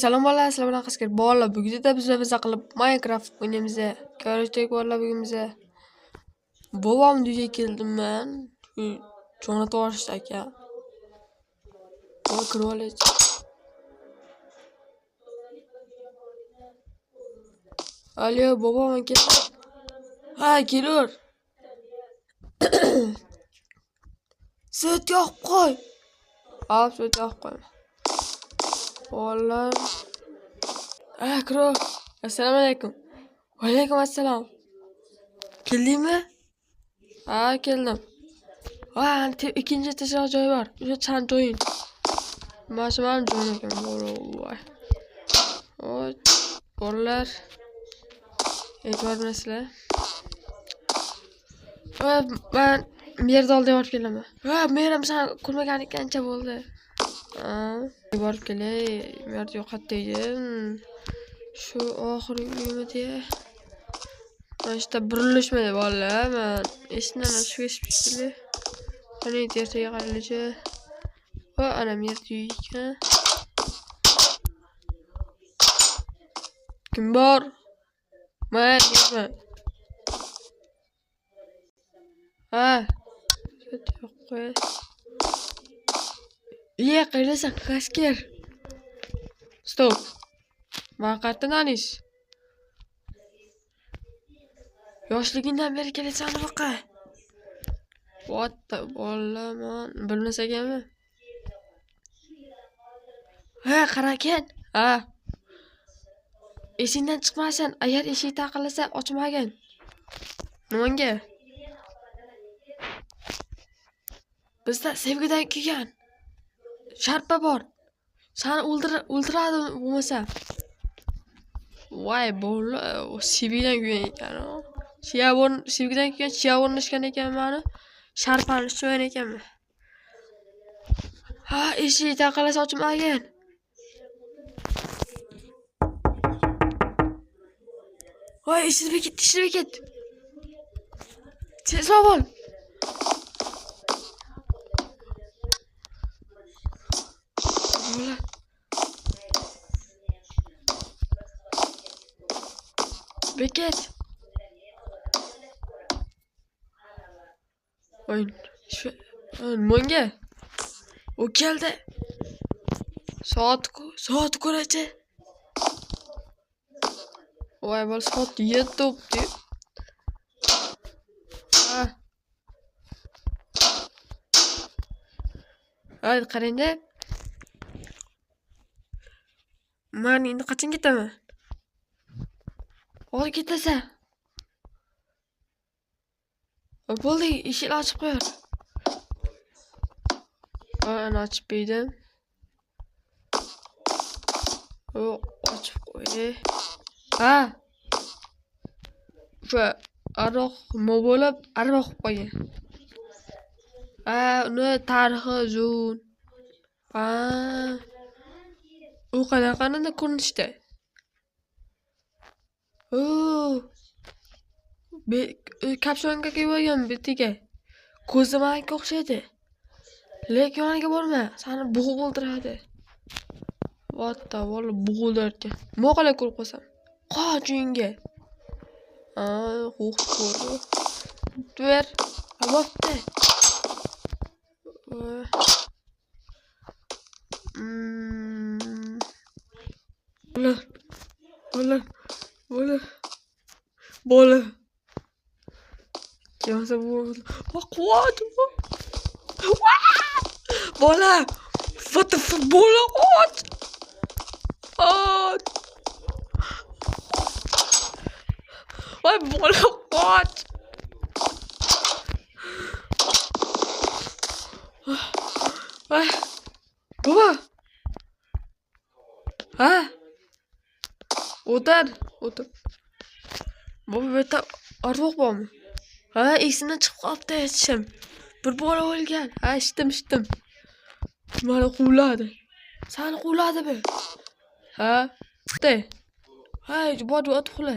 Salom bolalar, sizlar bilan qasqir bolalar. Bugun biza qilib Minecraft o'ynaymiz. Ko'rishdek bolalar bugun biza. Bobom uyga keldim men. Jo'natib yuborishdi aka. Voy kirolech. Alo, bobom keldi. Ha, kelur. Sut yoqib qo'y. Hop, sut yoqib qo'y. Bolalar. Kiro. Assalomu alaykum. Va alaykum assalom. Keldingmi? Ha, keldim. Ha, ikkinchi tashroq joy bor. O'sha chan joying. Mana joy ekan, voy. Oy, bolalar. E'tibor berasizlar. Men yerda oldi borib kelaman. Meram sen ko'rmagan ekancha bo'ldi. Borib kelay. Mer yo'qotdim. Shu oxirgi uyimda işte burilishmadi bolalar. Men eshidan shu eshitibdi. Qani ertaga qaralicha. Va ana mer ekan. Kim bor? Men yo'qman. Ha. Yo'q qo'y. Qayerdasan, asker? Stop. Vaqatdan anish. Yoshligingdan beri kelasan buyoqqa. What the bolaman, bilmas ekanmi? Qarakan. Ha. Esingdan chiqmasin, agar eshik taqillasa ochmagin. Nimanga? Bizda sevgidan kuygan sharpa bor. Seni o'ldiradi bo'lmasa. Voy bola, sevgidan kuygan ekan. Sevgidan kuygan chiyavornishgan ekan meni. Sharpani tushmagan ekanman. Ha, eshik taqillasa ochmagin. Voy, ishib ket. Tez ol. Beket. Oyun. Nimanga? O keldi. Soat ko'rachi. Voy, bol soat 7 o'pdi. Ay, qarang-da. Men endi qachon ketaman? Olib ketasan. Bo'ldi, eshikni ochib qo'y. Ana ochib berdim. Ochib qo'y. Ha. O'sha aroq mo'bolab aroq qo'ygan. Uni tarixi uzun. U qanaqanida ko'rinishda? Kapshonga kiyib olgan bitiga. Ko'zi menga o'xshaydi. Lekin yoniga borma, seni bo'g'ib o'ldiradi. Vatta, valla bo'g'ildirgan. Mo'qala ko'rib qolsam. Qoch uyingga. Qo'rqib ko'rdi. Ver. Bo'pti. Bola. Kimsa bo'ldi. Quvvat. Bola. What the fuck, bola quvvat. Voy, bola quvvat. Baba. Ha? O'tir. Baba, bu yerda arvoq bormi? Ha, esimdan chiqib qolibdi aytishim. Bir bola o'lgan. Ha, eshitdim. Meni quvladi. Seni quvladi bu. Ha? De. Hay, bor uxla.